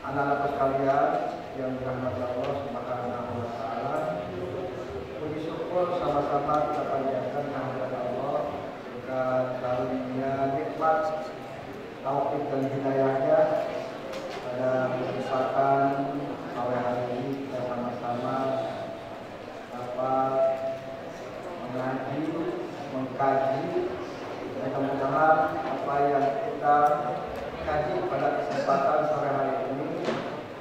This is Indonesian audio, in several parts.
Anak-anak sekalian yang dirahmati Allah Subhanahu wa taala, puji syukur sama-sama kita panjatkan kehadirat Allah dengan karunia nikmat taufik dan hidayahnya pada kesempatan sore hari ini kita sama-sama dapat mengaji, mengkaji, dan mudah-mudahan apa yang kita kaji pada kesempatan sore hari ini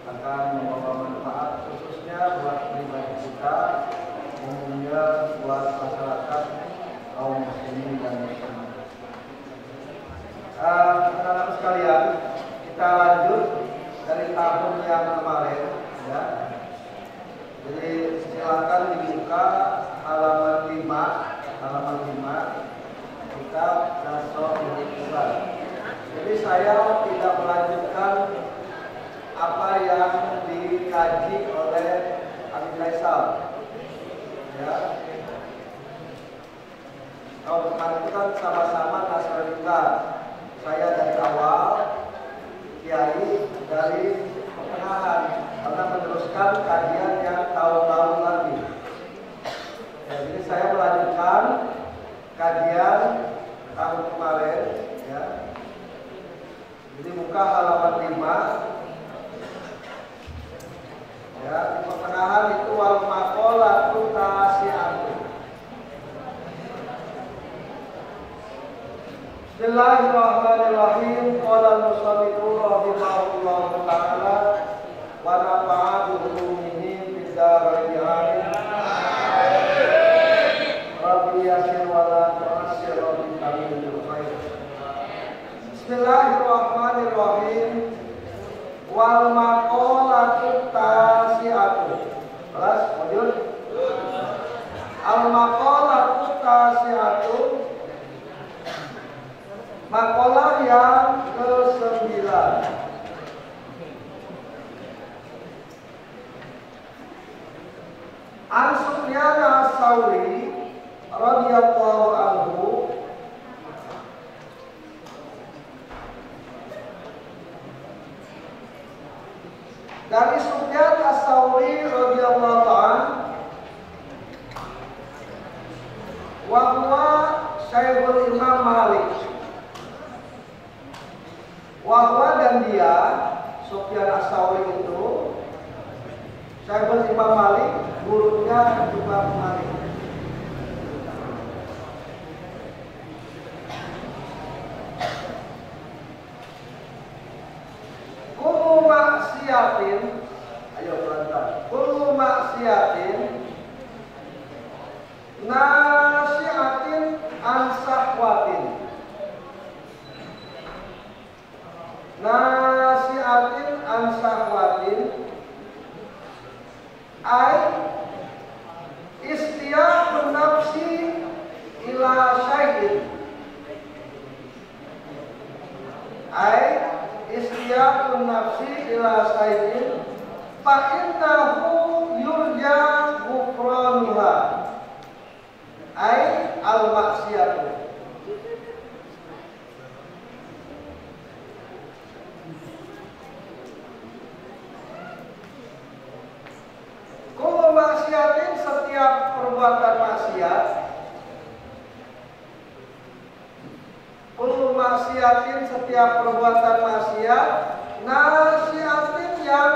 akan membawa manfaat khususnya buat pribadi kita, umumnya buat masyarakat kaum muslimin dan muslimat. Anak-anak sekalian, kita lanjut dari tahun yang kemarin, ya. Jadi silakan dibuka halaman 5 kitab Nasohul Quran. Jadi saya tidak melanjutkan apa yang dikaji oleh Abi Faisal, ya. Kalau kemarin itu kan sama-sama Nasohul Quran. Saya dari awal, Kiai dari pertengahan, karena meneruskan kajian yang tahun-tahun lagi. Ya, jadi saya melanjutkan kajian tahun kemarin, ya. Jadi buka halaman 5. Ya, di pertengahan itu wal maqalatu tasi'atu. Bismillahirrahmanirrahim. Qala al-musannifu rahimahullahu ta'ala wa nafa'a bi ulumihi fid dharain amin. Rabbi yassir wa la tu'assir bi tamimil khair. Bismillahirrahmanirrahim. Wal maqalatu tasi'atu. Kelas modul. Al maqalatu tasi'atu. Makalah yang ke-9. An Sufyan as-Tsauri radhiyallahu anhu dari Sufyan as-Tsauri radhiyallahu anhu wa huwa Syekhul Imam Malik. Wahwa dan dia, Sufyan as-Tsauri itu Syekhul Imam Malik, gurunya Imam Malik. Kullu maksiatin, ayo pelan-pelan. Kullu maksiatin nasi'atin an sahwatin. Nasi'atin an sahwatin ay istiyaqun nafsi ila syai'in, ay istiyaqun nafsi ila syai'in fa innahu yurja ghufranuha, ay al-maksiyatu. Kullu maksiatin, setiap perbuatan maksiat. Kullu maksiatin, setiap perbuatan maksiat. Nasiatin, yang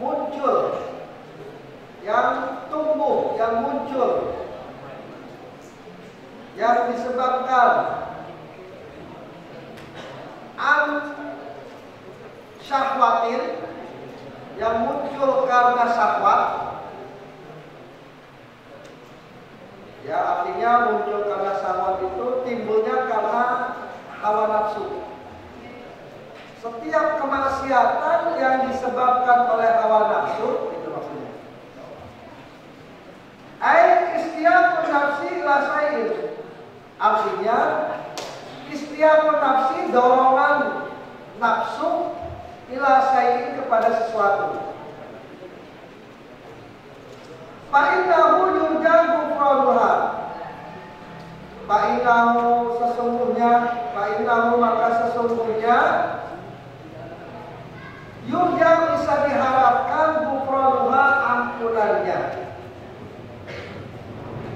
muncul, yang tumbuh, yang muncul, yang disebabkan an syahwatin, yang muncul karena syahwat. Ya, artinya muncul karena syahwat itu timbulnya karena hawa nafsu. Setiap kemaksiatan yang disebabkan oleh hawa nafsu, itu maksudnya. Ai istiyaqun nafsi ila syai'in. Artinya istiyaqun nafsi, dorongan nafsu ila syai'in, kepada sesuatu. Fa'innahu yurja ghufranuha. Fa'innahu, sesungguhnya, fa'innahu, maka sesungguhnya bisa diharapkan ghufranuha, ampunannya.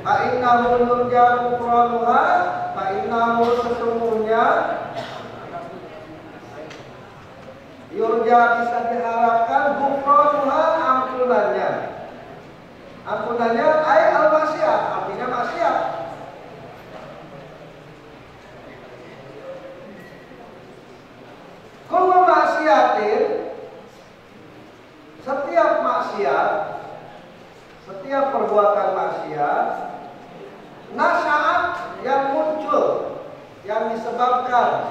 Fa innahu yurja ghufranuha, fa innahu sesungguhnya yurja bisa diharapkan ghufranuha, ampunannya. Ampunannya ay al-maksiat, artinya maksiat. Kullu maksiatin, setiap maksiat, setiap perbuatan maksiat, nasya'at yang muncul, yang disebabkan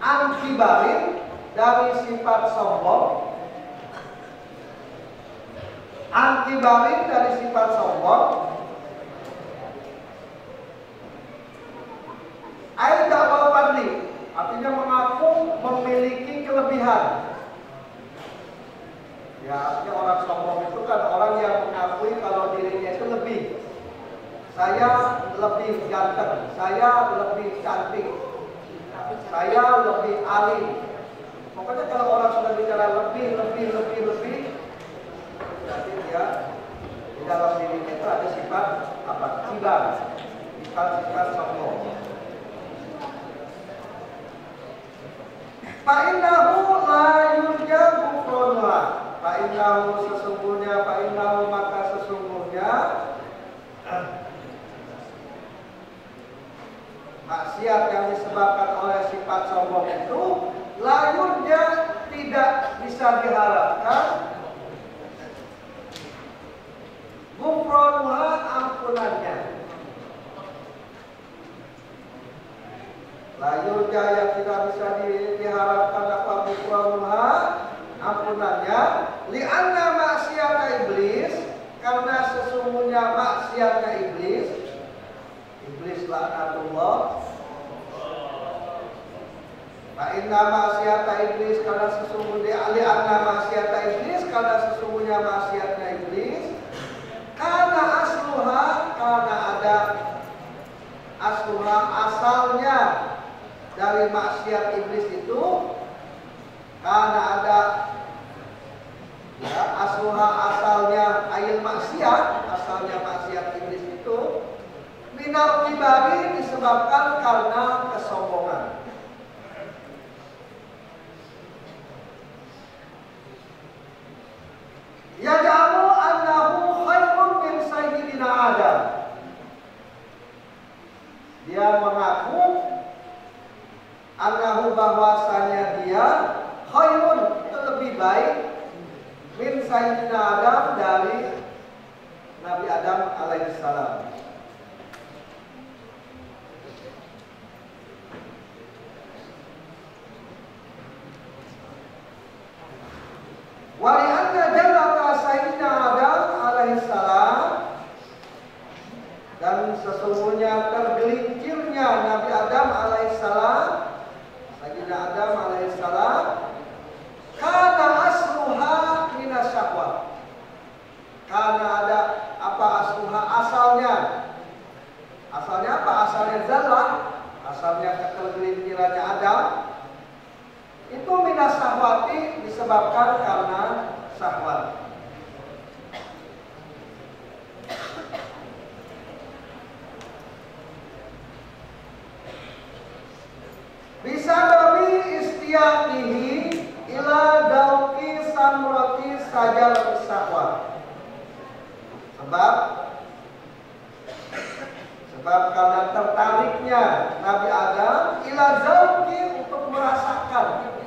antibarin dari sifat sombong, antibarin dari sifat sombong, aidawal fadli, artinya mengaku memiliki kelebihan. Ya, artinya orang sombong itu kan orang yang mengakui kalau dirinya itu lebih. Saya lebih ganteng, saya lebih cantik, saya lebih alim. Pokoknya kalau orang sudah bicara lebih, berarti dia di dalam dirinya itu ada sifat apa? Kibar, sifat sombong. Fa'innahu la yurja ghufranuha. Fa'innahu sesungguhnya, fa'innahu maka sesungguhnya maksiat yang disebabkan oleh sifat sombong itu la yurja, tidak bisa diharapkan ghufranuha, ampunannya. La yurja yang tidak bisa diharapkan apa ghufranuha, ampunannya, li'anna maksiata iblis, karena sesungguhnya maksiatnya iblis, iblis laknatullah. Inna maksiata iblis, karena sesungguhnya, li'anna maksiata iblis, karena sesungguhnya maksiatnya iblis, karena asluha, karena ada asluha, asalnya dari maksiat iblis itu, karena ada ya, asluha, asalnya ayil maksiat, asalnya maksiat iblis itu minal kibari, disebabkan karena kesombongan. Yaj'alu annahu khairun min sayyidina Adam, dia mengaku annahu, bahwasanya dia khairun, itu lebih baik, min sayyidina Adam, dari Nabi Adam alaihissalam. Wa li'anna jannata sayyidina Adam alaihissalam, dan sesungguhnya tergelincirnya Nabi Adam alaihissalam, sayyidina Adam alaihissalam, karena asluha minas syahwat, karena ada apa asluha, asalnya, asalnya apa? Asalnya zallah, asalnya ketergelincirannya Adam itu minas syahwati, disebabkan karena syahwat. Bisa babi istiaqihi ila dauki samrati sajar syahwat. Sebab karena tertariknya Nabi Adam ila dauki, untuk merasakan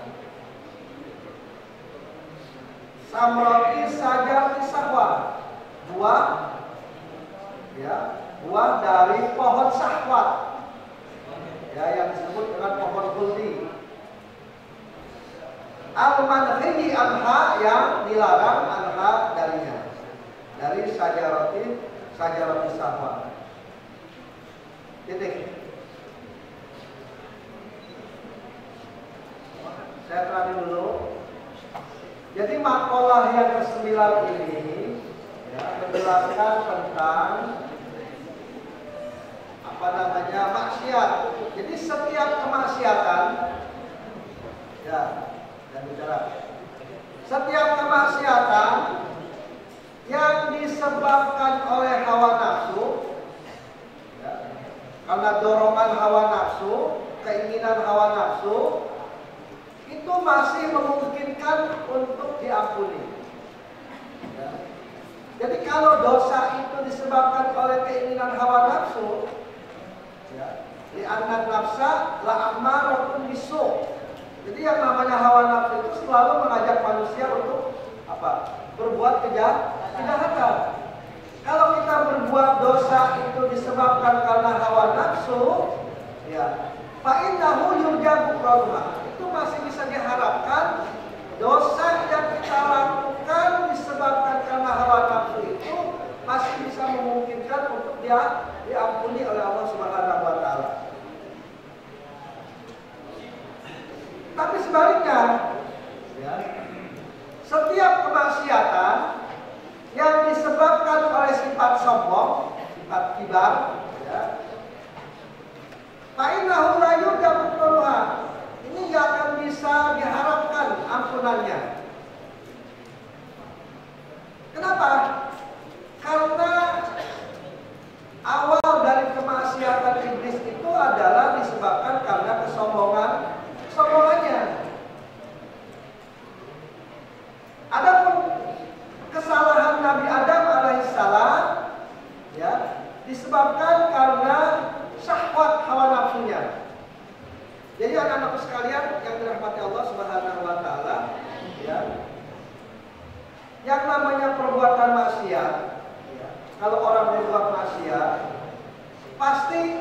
samrati sajar syahwat, buah, ya, buah dari pohon syahwat, ya, yang disebut dengan pohon khuldi. Al-manhihi anha, yang dilarang anha darinya, dari sajarati syahwat. Titik. Saya terangin dulu. Jadi makalah yang ke-9 ini ya, menjelaskan tentang apa namanya maksiat. Jadi setiap kemaksiatan, ya, dan bicara, setiap kemaksiatan yang disebabkan oleh hawa nafsu, ya, karena dorongan hawa nafsu, keinginan hawa nafsu, itu masih memungkinkan untuk diampuni. Ya. Jadi kalau dosa itu disebabkan oleh keinginan hawa nafsu, ya, li'anna nafsa la'ammaratun bisu'. Jadi yang namanya hawa nafsu itu selalu mengajak manusia untuk apa? Berbuat kejahatan. Kalau kita berbuat dosa itu disebabkan karena hawa nafsu, ya, fa innahu yurja bukraha. Itu masih bisa diharapkan dosa yang kita lakukan disebabkan karena hawa nafsu itu masih bisa memungkinkan untuk dia diampuni oleh Allah Subhanahu wa taala. Tapi sebaliknya, ya, setiap kemaksiatan yang disebabkan oleh sifat sombong, sifat kibar, ya, fa innahu la yurja bukraha. Ini nggak akan bisa diharapkan ampunannya. Kenapa? Karena awal dari kemaksiatan iblis itu adalah disebabkan karena kesombongannya. Adapun kesalahan Nabi Adam alaihissalam, ya, disebabkan karena syahwat hawa nafsunya. Jadi anak-anakku sekalian yang dirahmati Allah Subhanahu wa taala, ya, yang namanya perbuatan maksiat, ya, kalau orang berbuat maksiat, pasti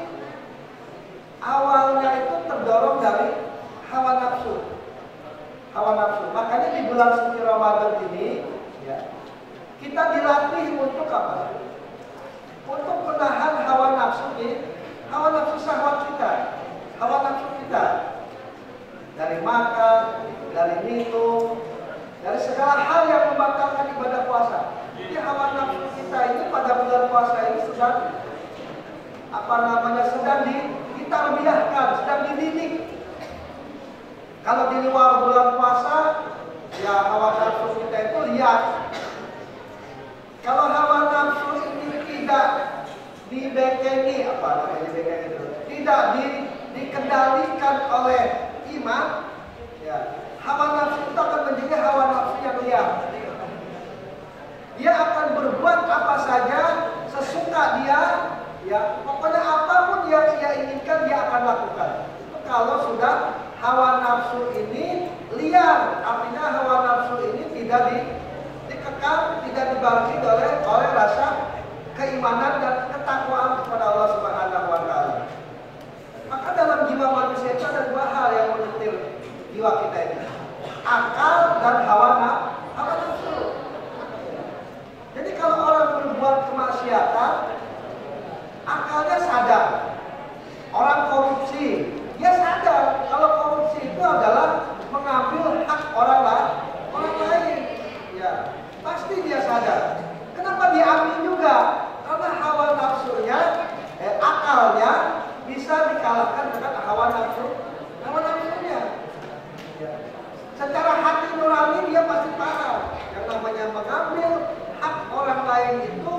awalnya itu terdorong dari hawa nafsu. Makanya di bulan suci Ramadan ini, ya, kita dilatih untuk apa? Untuk menahan hawa nafsu syahwat kita. Hawa nafsu kita dari makan, dari minum, dari segala hal yang membatalkan ibadah puasa. Jadi hawa nafsu kita ini pada bulan puasa ini sedang ditarbiyahkan, sedang dididik. Kalau di luar bulan puasa, ya hawa nafsu kita itu lihat. Kalau hawa nafsu ini tidak dibekengi, tidak dikendalikan oleh iman, ya, hawa nafsu itu akan menjadi hawa nafsu yang liar. Dia akan berbuat apa saja sesuka dia, ya, pokoknya apapun yang dia inginkan dia akan lakukan. Itu kalau sudah hawa nafsu ini liar, artinya hawa nafsu ini tidak dikekang, tidak dibarengi oleh rasa keimanan dan ketakwaan kepada Allah Subhanahu wa taala. Maka dalam jiwa manusia itu ada dua hal yang menyetir jiwa kita ini. Akal dan hawa nafsu. Jadi kalau orang berbuat kemaksiatan, akalnya sadar. Orang korupsi, dia sadar kalau korupsi itu adalah mengambil hak orang lain. Ya, pasti dia sadar. Kenapa diambil juga? Karena hawa nafsunya, akalnya bisa dikalahkan dengan hawa nafsunya. Ya. Secara hati nurani dia pasti paham yang namanya mengambil hak orang lain itu,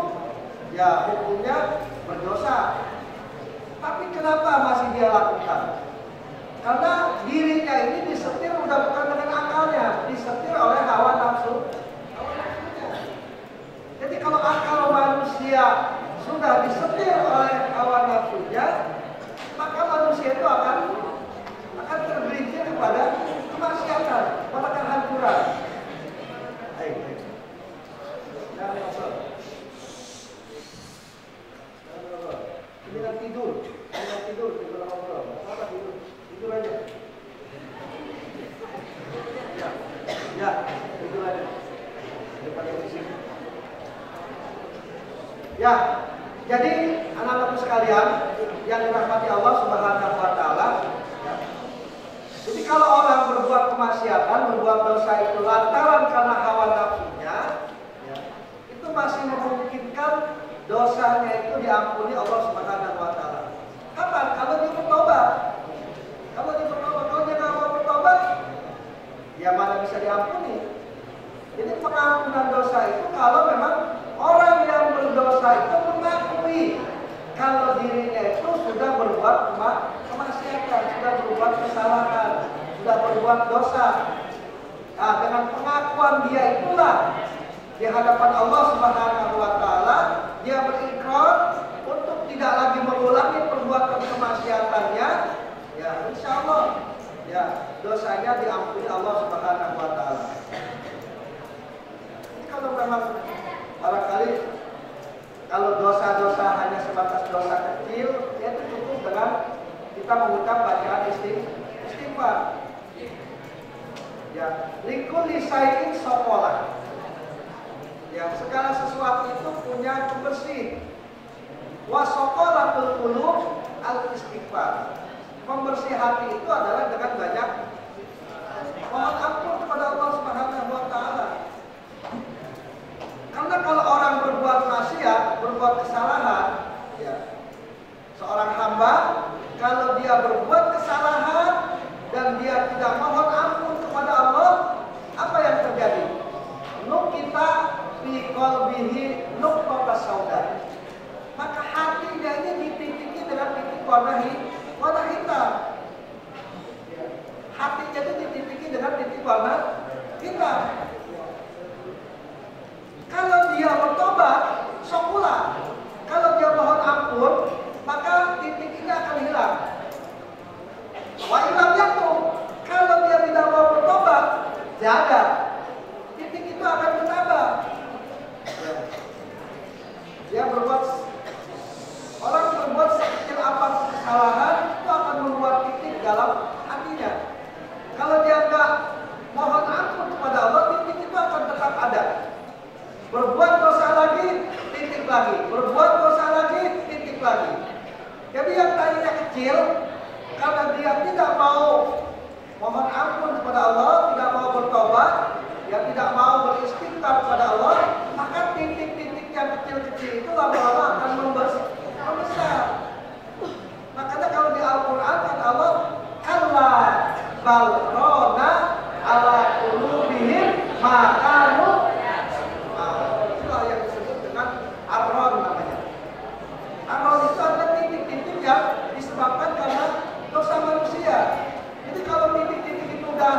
ya, hukumnya berdosa. Tapi kenapa masih dia lakukan? Karena dirinya ini disetir udah bukan dengan akalnya, disetir oleh hawa nafsunya. Jadi kalau akal manusia sudah disetir oleh hawa nafsunya, maka manusia itu akan tergelincir kepada kemaksiatan, kepada kehancuran. Jangan tidur ngobrol. Apa tidur aja. Ya, tidur aja. Daripada di sini. Ya, jadi anak-anakku sekalian yang dirahmati Allah Subhanahu wa taala, ya. Jadi kalau orang berbuat kemaksiatan, berbuat dosa itu lantaran karena hawa nafsunya, ya, itu masih memungkinkan dosanya itu diampuni Allah Subhanahu wa taala. Kapan? Kalau dia bertobat. Kalau dia nggak mau bertobat, ya mana bisa diampuni. Jadi pengampunan dosa itu kalau memang orang yang berdosa itu mengakui kalau dirinya itu sudah berbuat kemaksiatan, sudah berbuat kesalahan, sudah berbuat dosa. Nah, dengan pengakuan dia itulah di hadapan Allah Subhanahu wa taala dia berikrar untuk tidak lagi mengulangi perbuatan kemaksiatannya. Ya, insya Allah ya dosanya diampuni Allah Subhanahu wa taala. Kalau memang barangkali kalau dosa-dosa hanya sebatas dosa kecil, ya itu cukup dengan kita mengucap bacaan istighfar. Ya, likulli syai'in sokolah. Ya, segala sesuatu itu punya pembersih. Wa sokolatul qulub al istighfar. Pembersih hati itu adalah dengan banyak mohon ampun kepada Allah Subhanahu wa taala. Karena kalau orang berbuat maksiat, berbuat kesalahan, ya, seorang hamba kalau dia berbuat kesalahan dan dia tidak mohon ampun kepada Allah, apa yang terjadi? Nukita fi qalbihi nuqtata sauda. Maka hatinya ini dititiki dengan titik warna hitam. Hatinya itu dititiki dengan titik warna hitam. Kalau dia bertobat, sokula. Kalau dia mohon ampun, maka titik ini akan hilang. Wa ilam yatu. Kalau dia tidak mau bertobat, jaga. Titik itu akan bertambah. Dia orang berbuat sekecil apa kesalahan itu akan membuat titik dalam hatinya. Kalau dia enggak mohon ampun kepada Allah, titik itu akan tetap ada. Berbuat dosa lagi, titik lagi. Berbuat dosa lagi, titik lagi. Jadi yang tadinya kecil, karena dia tidak mau mohon ampun kepada Allah, tidak mau bertobat, dia tidak mau beristighfar kepada Allah, maka titik-titik yang kecil-kecil itu lama-lama akan membesar. Makanya kalau di Al-Quran kata Allah, kalla bal rona ala qulubihim ma kanu. Itulah yang disebut dengan ar-ron namanya. Ar-ron itu ada titik-titik yang disebabkan karena dosa manusia. Jadi kalau titik-titik itu sudah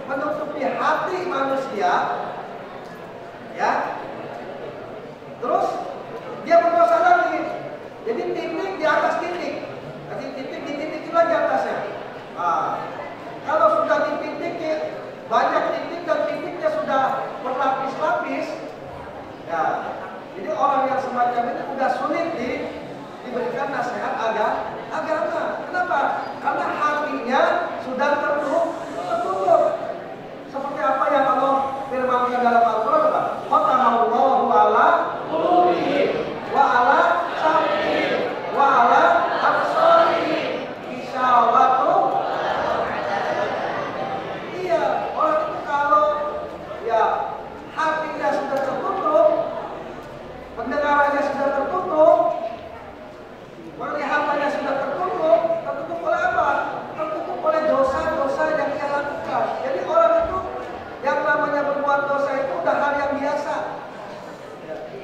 menutupi hati manusia, ya, terus dia berdosa lagi. Jadi titik di atas titik. Jadi titik dititikin lagi atasnya. Nah, kalau sudah dititik banyak titik dan titiknya sudah berlapis-lapis, ya, jadi orang yang semacam ini sudah sulit diberikan nasihat agama. Kenapa? Karena hatinya sudah tertutup. Seperti apa yang Allah firmankan dalam Al-Quran, apa? Khatamallahu ala qulubihim wa ala sam'ihim wa ala absarihim ghishawatun. Iya, orang itu kalau ya hatinya sudah tertutup, pendengarannya sudah tertutup, penglihatannya sudah tertutup oleh apa? Tertutup oleh dosa-dosa yang dia lakukan. Jadi orang itu yang namanya berbuat dosa itu udah hal yang biasa.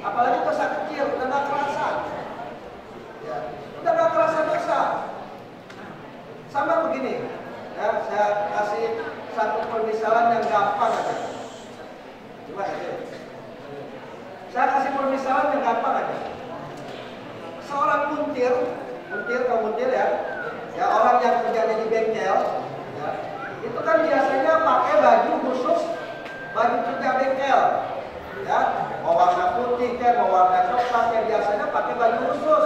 Apalagi dosa kecil, udah gak kerasa. Ya, udah gak kerasa dosa. Sama begini, ya, saya kasih satu permisalan yang gampang aja. Coba aja. Saya kasih permisalan yang gampang aja. Seorang muntir ya orang yang kerjanya di bengkel, ya, itu kan biasanya pakai baju khusus, baju kerja bengkel, ya, mau warna putih mau warna coklat, yang biasanya pakai baju khusus,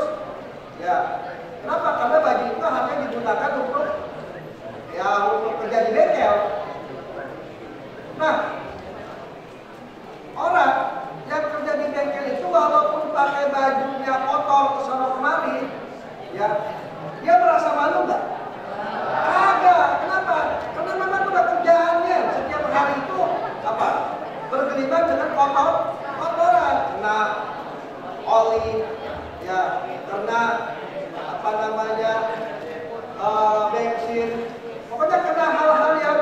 ya. Kenapa? Karena baju itu hanya digunakan untuk kerja di bengkel. Nah, orang yang kerja di bengkel itu walaupun pakai bajunya kotor kesana kemari, ya, dia merasa malu nggak? Kagak. Kenapa? Karena memang udah kerjaannya setiap hari itu apa? Bergelimang dengan kotoran, kena oli, ya, kena apa namanya bensin, pokoknya kena hal-hal yang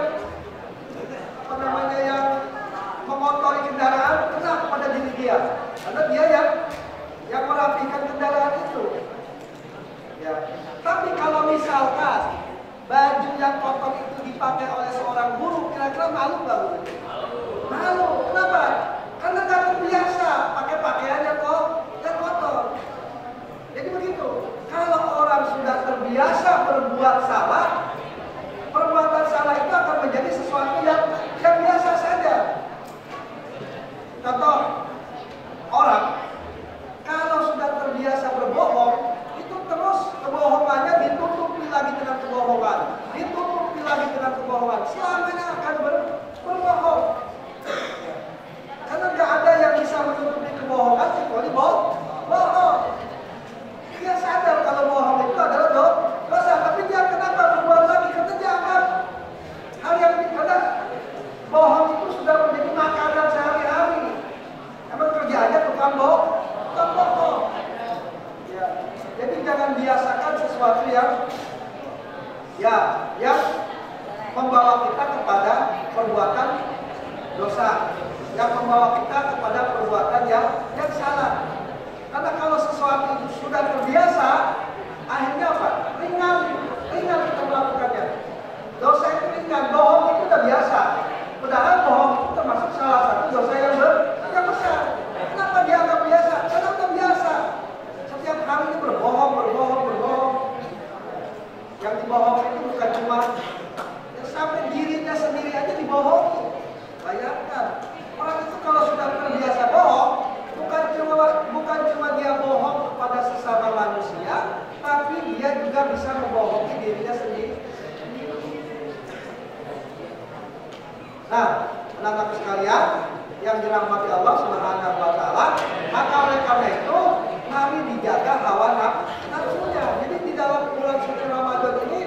apa namanya yang malu nggak Bu? Malu. Kenapa? Karena nggak terbiasa pakai pakaian yang kotor. Jadi begitu. Kalau orang sudah terbiasa berbuat salah, perbuatan salah itu akan menjadi sesuatu yang biasa saja. Contoh, orang kalau sudah terbiasa berbohong, itu terus kebohongannya ditutupi lagi dengan kebohongan, ditutupi lagi dengan kebohongan. Selamanya akan berbohong. Karena nggak ada yang bisa menutupi kebohongan kecuali bohong. Dia sadar kalau bohong itu adalah dosa, tapi dia kenapa berbuat lagi? Karena dia akan hal yang karena bohong itu sudah menjadi makanan sehari-hari. Emang kerjanya tukang bohong. Ya. Jadi jangan biasakan sesuatu yang membawa kita kepada perbuatan dosa, yang membawa kita kepada perbuatan yang salah. Karena kalau sesuatu itu sudah terbiasa, akhirnya apa? Ringan kita melakukannya. Dosa itu ringan, bohong itu udah biasa. Padahal bohong itu termasuk salah satu dosa yang besar. Kenapa dia nggak biasa? Karena udah biasa. Setiap hari ini berbohong. Yang dibohong itu bukan cuma sampai dirinya sendiri aja dibohongi. Bayangkan, orang itu kalau sudah terbiasa bohong, bukan cuma dia bohong kepada sesama manusia, tapi dia juga bisa membohongi dirinya sendiri. Nah, anak-anak sekalian yang dirahmati Allah Subhanahu wa taala, maka oleh karena itu mari dijaga hawa nafsunya. Jadi di dalam bulan suci Ramadan ini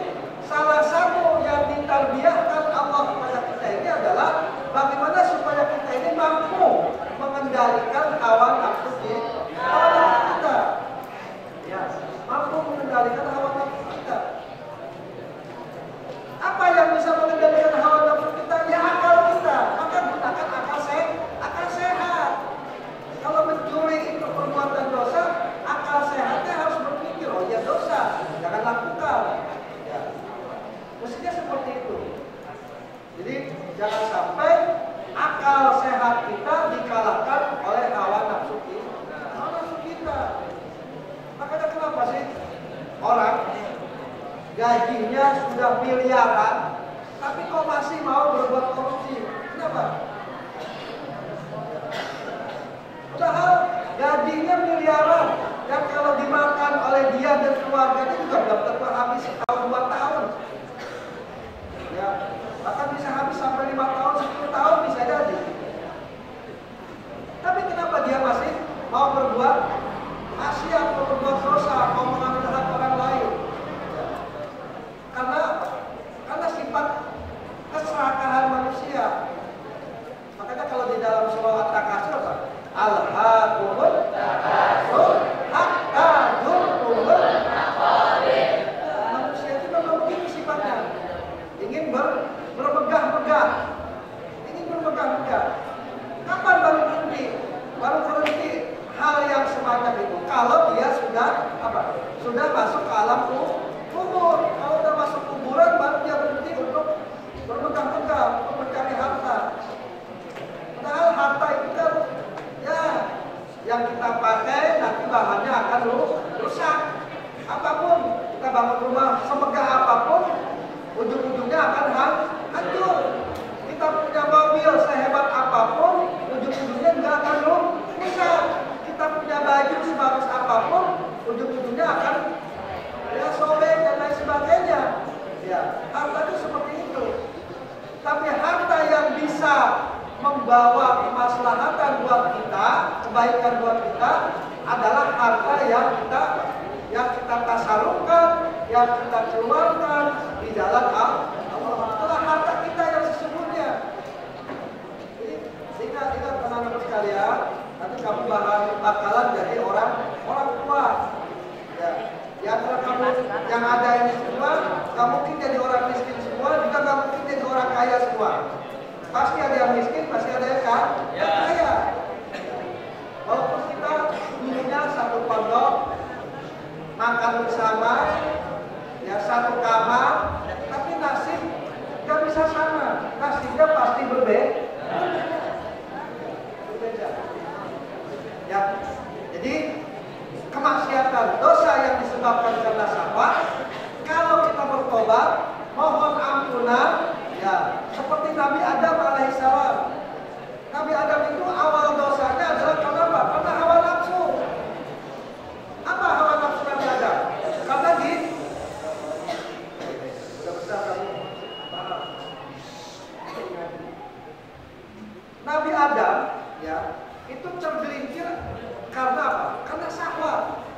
salah satu yang ditarbiyahkan Allah kepada kita ini adalah bagaimana supaya kita ini mampu mengendalikan hawa nafsu kita. Ya, mampu mengendalikan hawa nafsu kita. Apa yang bisa mengendalikan hawa nafsu kita? Ya akal kita. Maka gunakan akal sehat. Kalau mencuri itu perbuatan dosa, akal sehatnya harus berpikir, oh ya dosa, jangan lakukan. Ya. Mestinya seperti itu. Jadi jangan sampai akal sehat kita dikalahkan oleh hawa nafsu kita. Makanya kenapa sih orang gajinya sudah miliaran, tapi kok masih mau berbuat korupsi? Kenapa? Padahal gajinya miliaran, yang kalau dimakan oleh dia dan keluarganya juga belum tentu habis setahun 2 tahun. Ya, bahkan bisa habis sampai 5 tahun, 10 tahun bisa jadi. Tapi kenapa dia masih mau berbuat maksiat, mau berbuat dosa, mau mengambil hak orang lain? Karena sifat keserakahan manusia. Makanya kalau di dalam surah At-Takasur apa? Al-haakumut takasur hatta zurtumul maqabir. Manusia itu memang begitu sifatnya. Ingin bermegah-megah. Kapan baru berhenti? Baru berhenti hal yang semacam itu kalau dia sudah masuk ke alam kubur. Kalau sudah masuk kuburan baru dia berhenti untuk bermegah-megah, untuk mencari harta. Padahal harta itu kan yang kita pakai nanti bahannya akan rusak. Apapun kita bangun rumah semegah apapun, ujung-ujungnya akan hancur. Kita punya mobil sehebat apapun, ujung-ujungnya nggak akan rusak. Kita punya baju sebagus apapun, ujung-ujungnya akan sobek dan lain sebagainya. Ya, harta itu seperti itu. Tapi harta yang bisa membawa kemaslahatan buat kita, kebaikan buat kita adalah harta yang kita tasarufkan, yang kita keluarkan di jalan Allah. Itulah harta kita yang sesungguhnya. Jadi ingat teman-teman sekalian, nanti kamu bakalan jadi orang tua. Ya, di antara kamu yang ada ini semua, kamu mungkin jadi orang miskin semua, juga kamu mungkin jadi orang kaya semua. Pasti ada yang miskin, pasti ada yang kaya. Walaupun kita dulunya satu pondok, makan bersama, ya satu kamar, tapi nasib gak bisa sama. hasilnya pasti berbeda. Ya, jadi kemaksiatan dosa yang disebabkan karena syahwat, kalau kita bertobat, mohon ampunan, ya seperti Nabi Adam alaihissalam. Nabi Adam itu awal dosanya adalah karena apa? Karena hawa nafsu. Apa hawa nafsu Nabi Adam? Karena udah besar kamu. Nabi Adam, ya, itu tergelincir karena apa? Karena syahwat.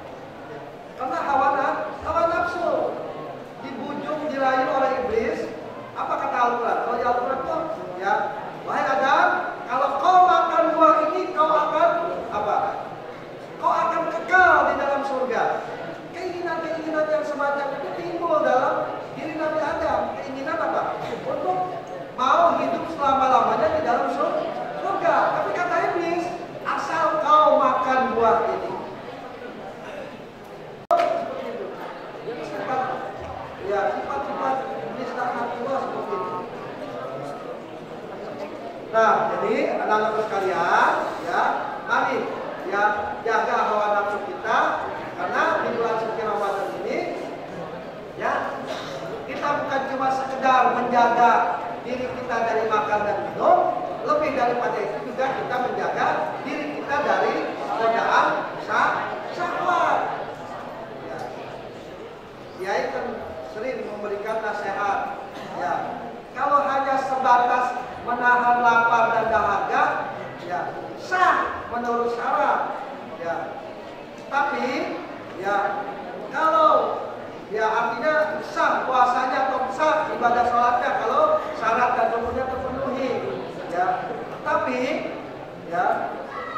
Karena hawa nafsu. Dibujuk, dirayu oleh iblis. Apa kata Al-Quran? Kalau di Al-Quran itu, ya, wahai Adam, kalau kau makan buah ini, kau akan apa? Kau akan kekal di dalam surga. Keinginan-keinginan yang semacam itu timbul dalam diri Nabi Adam. Keinginan apa? Untuk mau hidup selama-lamanya di dalam surga. Tapi kata iblis, asal kau makan buah ini. Ya, sifat-sifat iblis dan tua seperti itu. Nah, jadi anak-anak sekalian, ya, mari ya jaga hawa nafsu kita, karena di bulan suci Ramadan ini, ya, kita bukan cuma sekedar menjaga diri kita dari makan dan minum, lebih daripada itu juga kita menjaga diri kita dari godaan syahwat. Ya. Kiai kan sering memberikan nasihat, ya, kalau hanya sebatas menahan lapar dan dahaga, ya, sah menurut syarat, ya. Tapi, ya, kalau, ya, artinya sah puasanya atau sah ibadah sholatnya kalau syarat dan rukunnya terpenuhi, ya. Tapi, ya,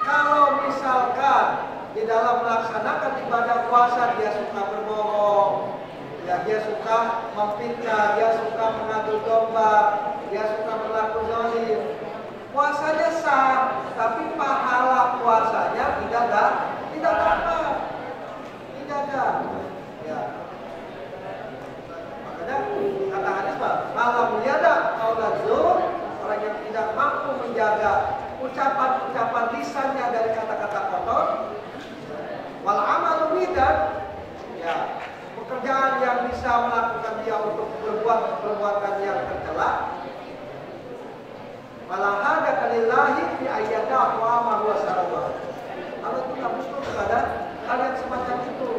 kalau misalkan di dalam melaksanakan ibadah puasa dia suka berbohong, ya, dia suka memfitnah, dia suka mengadu domba, dia suka berlaku zalim. Puasanya sah, tapi pahala puasanya tidak dapat. Tidak ada. Ya. Makanya kata hadis, malam yada qaulaz zur, orang yang tidak mampu menjaga ucapan-ucapan lisannya dari kata-kata kotor, wal amalu bidan, ya, pekerjaan yang bisa melakukan dia untuk berbuat perbuatan yang tercela, malah ada kalillahi fi ayyada wa ma huwa sarwa. Kalau kita butuh kepada hal yang semacam itu,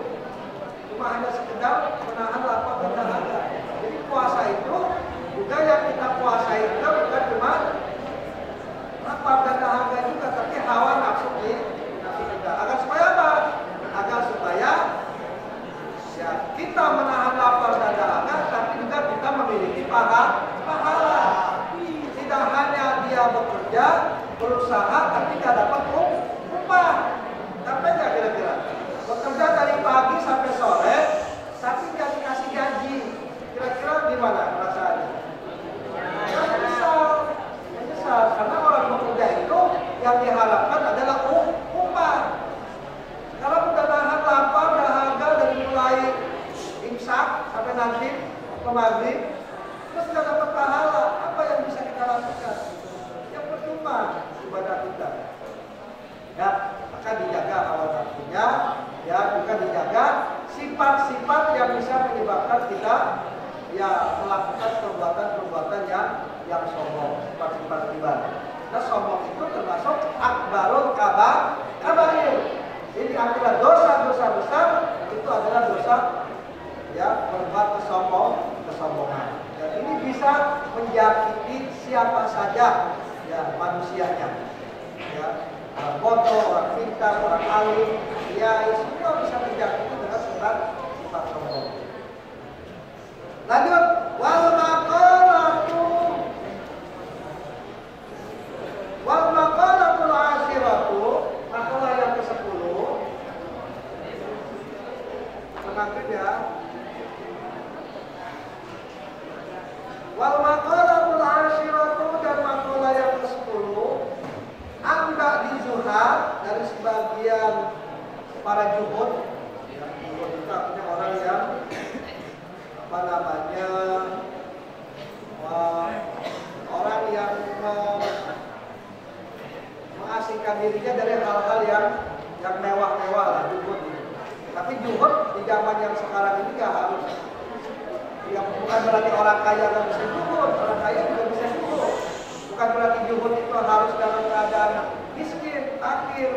cuma hanya sekedar menahan lapar dan dahaga. Jadi puasa itu juga yang kita puasa itu bukan cuma lapar dan dahaga juga, tapi hawa nafsu kita. Agar supaya apa? Agar supaya, ya, kita menahan lapar dan dahaga, tapi juga kita memiliki pahala. Tidak hanya dia bekerja, berusaha, tapi tidak dapat upah. Sampai nggak kira-kira? Bekerja dari pagi sampai sore, tapi nggak dikasih gaji. Kira-kira gimana perasaannya? Menyesal. Karena orang bekerja itu yang diharapkan adalah upah. Kalau udah nahan lapar, dahaga dari mulai imsak sampai nanti ke maghrib, terus nggak dapat pahala, apa yang bisa kita lakukan? Yang percuma ibadah kita. Ya, maka dijaga hawa nafsunya, ya, juga dijaga sifat-sifat yang bisa menyebabkan kita, ya, melakukan perbuatan-perbuatan yang sombong, sifat-sifat riba. Nah, sombong itu termasuk akbarul kabair. Jadi artinya dosa-dosa besar itu adalah dosa, ya, berbuat kesombongan. Dan ini bisa menjangkiti siapa saja, ya, manusianya. Ya, orang bodoh, orang pintar, orang alim, kiai, semua bisa terjangkiti dengan sifat sombong. Lanjut, wal maqalatul asyiratu, makalah yang ke-10. Menangkap, ya. Wal maqalatul asyiratu, dan makalah yang ke-10, anda dizuhad, dari sebagian para juhud. Ya, juhud itu artinya orang yang orang menasihkan dirinya dari hal-hal yang mewah-mewah lah, zuhud. Tapi zuhud di zaman yang sekarang ini nggak harus. Ya, bukan berarti orang kaya nggak bisa zuhud, orang kaya juga bisa zuhud. Bukan berarti zuhud itu harus dalam keadaan miskin, fakir,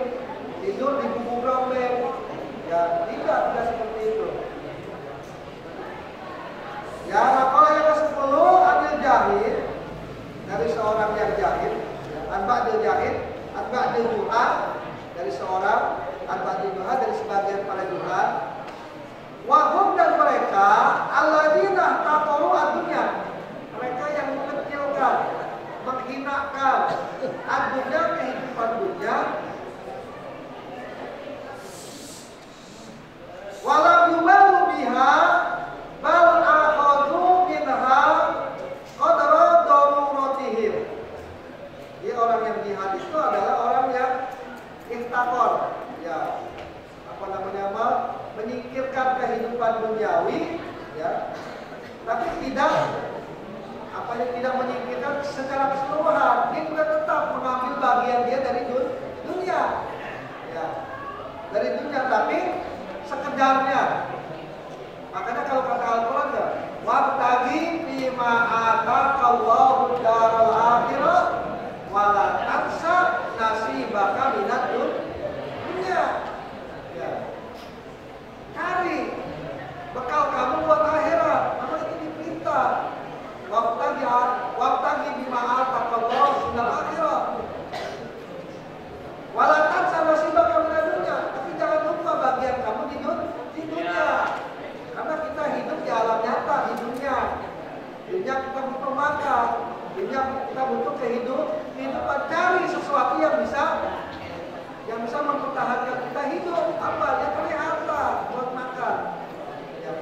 tidur di buku bromel. Ya, tidak seperti itu. Ya, makalah yang ke-10 adil jahil dari seorang yang jahil, an-ba'dil jahil, an-ba'dil juhal dari seorang, an-ba'dil juhal dari sebagian para juhal. Wahum dan mereka alladzina taqaru ad-dunya, mereka yang mengecilkan, menghinakan ad-dunya, kehidupan dunia. Walam yubalu biha bal akhadhu minha qadra daruratihim. Jadi orang yang jihad itu adalah orang yang ihtaqor, ya, menyingkirkan kehidupan duniawi, ya, tapi tidak menyingkirkan secara keseluruhan. Dia juga tetap mengambil bagian dia dari dunia, ya, dari dunia, tapi sekedarnya. Makanya kalau kata Al-Quran, wabtaghi fima ataqallahu daral akhirah wala tansa nasibaka minad dunya. Ya. Cari bekal kamu buat akhirat. Maka itu diperintah. Wabtaghi fima ataqallahu daral akhirah wala tansa nasibaka minad dunya. Tapi jangan lupa bagian kamu di dunia. Karena kita hidup di alam nyata, di dunia. Dunia kita butuh makan, dunia kita butuh kehidupan. Cari sesuatu yang bisa mempertahankan kita hidup. Apa? Yang cari harta buat makan. Ya.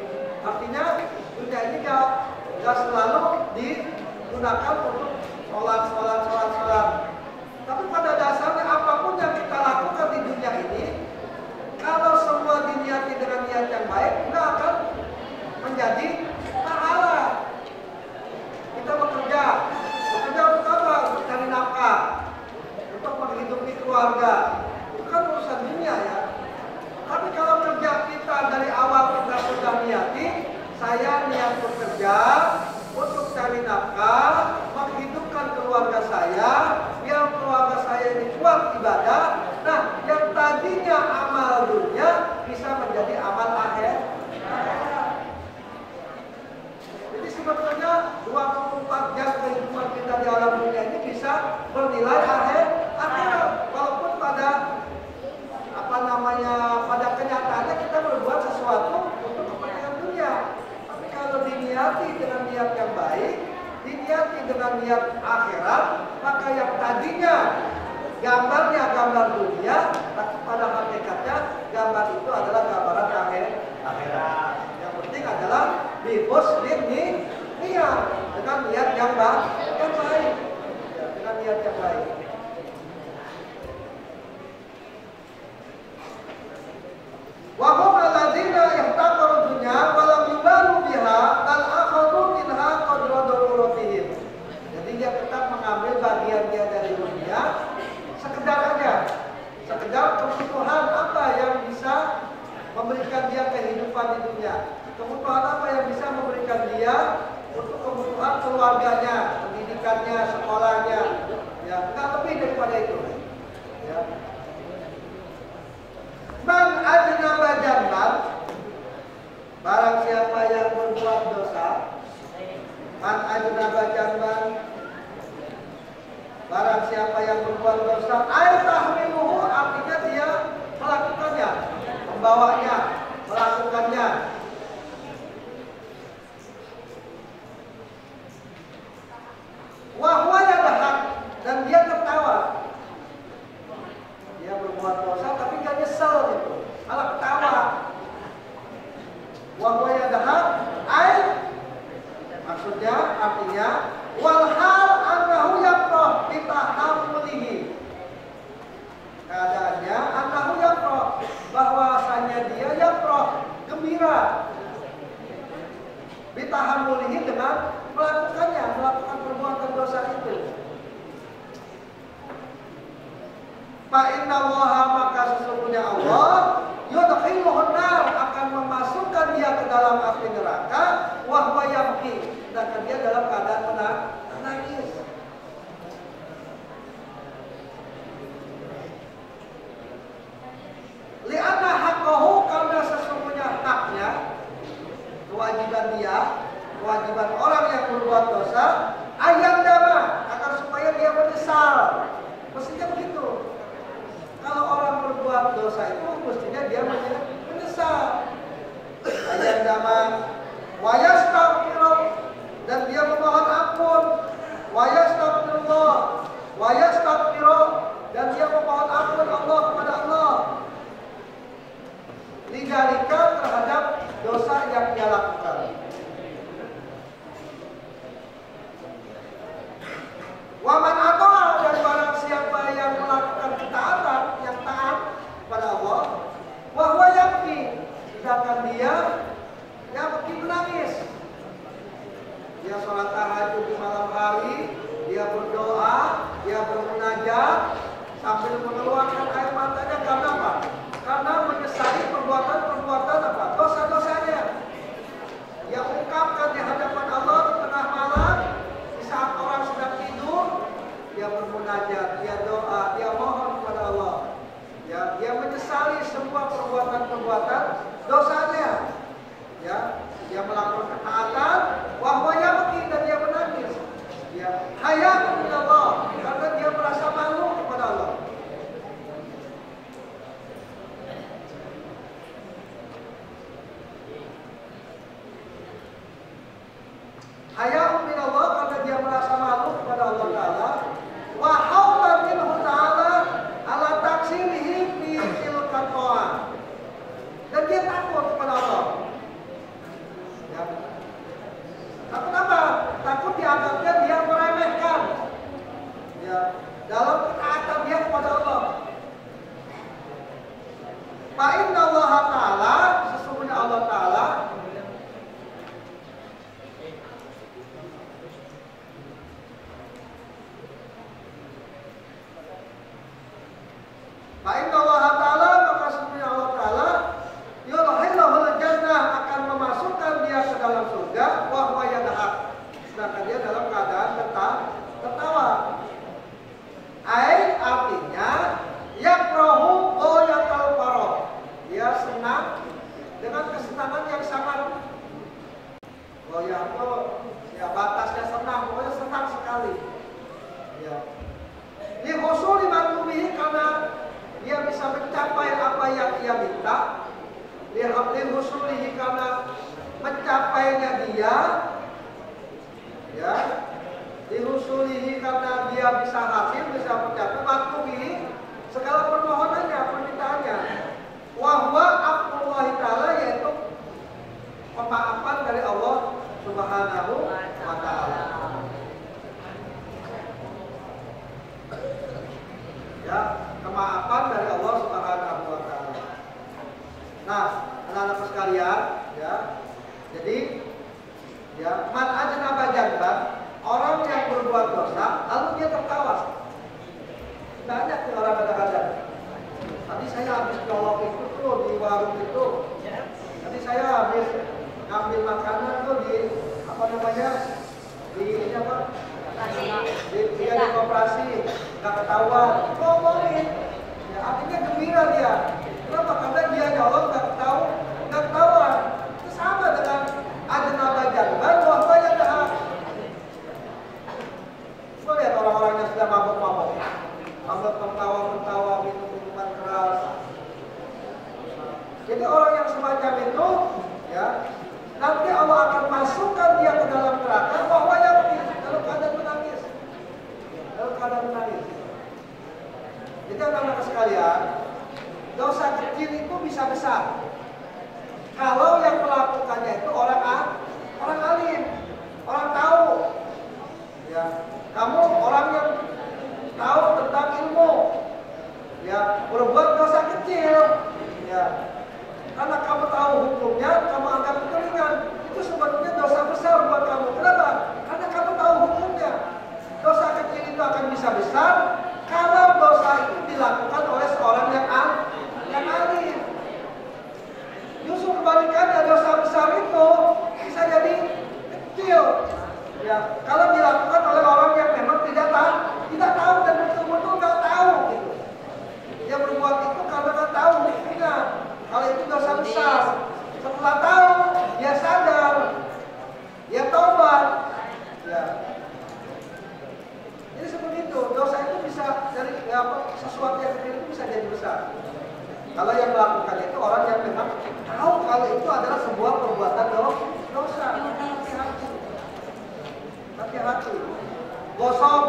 Artinya dunia ini gak selalu digunakan untuk sholat. Tapi pada dasarnya apapun yang kita lakukan di dunia ini, kalau semua diniati dengan niat yang baik, nggak akan menjadi pahala. Kita bekerja untuk apa? Untuk cari nafkah, untuk menghidupi keluarga. Itu kan urusan dunia, ya. Tapi kalau kerja kita dari awal kita sudah niati, saya niat bekerja untuk cari nafkah, menghidupkan keluarga saya, biar keluarga saya ini kuat ibadah. Nah, yang tadinya amal dunia bisa menjadi amal akhirat. Jadi sebetulnya 24 jam kehidupan kita di alam dunia ini bisa bernilai akhirat. Walaupun pada pada kenyataannya kita berbuat sesuatu untuk kepentingan dunia. Tapi kalau diniati dengan niat yang baik, diniati dengan niat akhirat, maka yang tadinya gambarnya gambar dunia, tapi pada hakikatnya gambar itu adalah gambaran akhirat. Yang penting adalah bihusnil niat, dengan niat yang baik, ya, dengan niat yang baik. Wa hum alladzina yahtaqaru dunya wa lam yubalu biha bal akhadhu minha qadra daruratihim. Jadi dia tetap mengambil bagian dia dari dunia, sekedar kebutuhan apa yang bisa memberikan dia kehidupan di dunia, kebutuhan apa yang bisa memberikan dia untuk kebutuhan keluarganya, pendidikannya, sekolahnya, ya, nggak lebih daripada itu, ya. Man ajnaba jamban, barang siapa yang berbuat dosa, man ajnaba jamban, barang siapa yang berbuat dosa, ay tahmiluhu, artinya dia melakukannya, membawanya, melakukannya. Wahwa yadhak, dan dia tertawa. Dia berbuat dosa tapi gak nyesel gitu, malah ketawa. Wahwa yadhak, ay, maksudnya artinya walhal annahu yaqra bitahammulihi. Keadaannya annahu yaqra, bahwasanya dia Fa innallaha, maka sesungguhnya Allah yudkhiluhun nar, akan memasukkan dia ke dalam api neraka, wa huwa yabki, sedangkan dia dalam keadaan menangis. Li'anna haqqahu, karena sesungguhnya haknya, kewajiban dia, kewajiban orang yang berbuat dosa, ayam dama, akan supaya dia menyesal. Mestinya begitu. Kalau orang berbuat dosa itu mestinya dia menyesal. Ayam dama, wa yastaghfiru, dan dia memohon ampun. Wa yastaghfirullah, wa yastaghfiru, dan dia memohon ampun Allah kepada Allah. Lidzalika, terhadap dosa yang dia lakukan. Waman ato'a, dan barang siapa yang melakukan ketaatan, yang taat kepada Allah, wa huwa yabki, sedangkan dia menangis. Dia sholat tahajud di malam hari, dia berdoa, dia bermunajat sambil mengeluarkan air matanya. Karena apa? Karena menyesali perbuatan-perbuatan apa? Dosa-dosanya. Dia ungkapkan di hadapan Allah di tengah malam, di saat orang sedang tidur, dia bermunajat, dia doa, dia mohon kepada Allah. Ya, dia menyesali semua perbuatan-perbuatan dosanya. Ya, dia melakukan ketaatan, wa huwa yabki, dan dia menangis. Ya, haya'un min Allah, karena dia merasa malu kepada Allah. Haya'un min Allah, karena dia merasa malu kepada Allah Ta'ala. Wa hawla minhu ta'ala ala taksirihi fi tilka ta'ah, dan dia takut kepada Allah. Ya. Takut apa? Takut dianggapnya dia meremehkan, ya, dalam ketaatan dia kepada Allah. Fa inna Allah Ta'ala, sesungguhnya Allah Ta'ala maka sesungguhnya Allah Ta'ala yudkhilul jannah, akan memasukkan dia ke dalam surga, wa huwa yadhak, sedangkan dia dalam keadaan tertawa. Artinya yakrahu ghayatal farah, dia senang dengan kesenangan yang sangat goyah, ya batasnya senang, pokoknya senang sekali. Ya. Di husuli matlubihi, karena dia bisa mencapai apa yang dia minta. Lihusulihi, karena mencapainya dia. Ya. Lihusulihi, karena dia bisa hasil, bisa mencapai matlubihi, segala permohonannya, permintaannya. Wa huwa aqwallahi ta'ala, yaitu pemaafan dari Allah Subhanahu wa ta'ala. Ya, kemaafan dari Allah Subhanahu wa ta'ala. Nah, anak-anak sekalian, ya. Jadi, ya, man ajnaba janban, orang yang berbuat dosa lalu dia tertawa. Banyak nih orang kadang-kadang. Tadi saya habis colok itu tuh di warung itu. Tadi saya habis ngambil makanan tuh di apa namanya? Di ini apa? Dia di koperasi, nggak ketahuan, ngomongin. Ya, artinya gembira dia. Kenapa? Karena dia nyolong nggak ketahuan. Itu sama dengan ajnaba janban, wa huwa yadhak. Coba lihat orang-orang yang sudah mabuk-mabuk, tertawa, minum minuman keras. Jadi orang yang semacam itu, ya, nanti Allah akan masukkan dia ke dalam neraka, bahwa yang dalam keadaan menangis. Jadi anak-anak sekalian, dosa kecil itu bisa besar. Kalau yang melakukannya itu orang alim, orang tahu. Ya, kamu orang yang tahu tentang ilmu. Ya, berbuat dosa kecil. Ya, karena kamu tahu hukumnya, kamu anggap itu ringan. Itu sebetulnya dosa besar buat kamu. Kenapa? Karena kamu tahu hukumnya. Dosa kecil itu akan bisa besar kalau dosa itu dilakukan jadi besar. Kalau yang melakukan itu orang yang memang tahu kalau itu adalah sebuah perbuatan dosa. Hati-hati. Gosok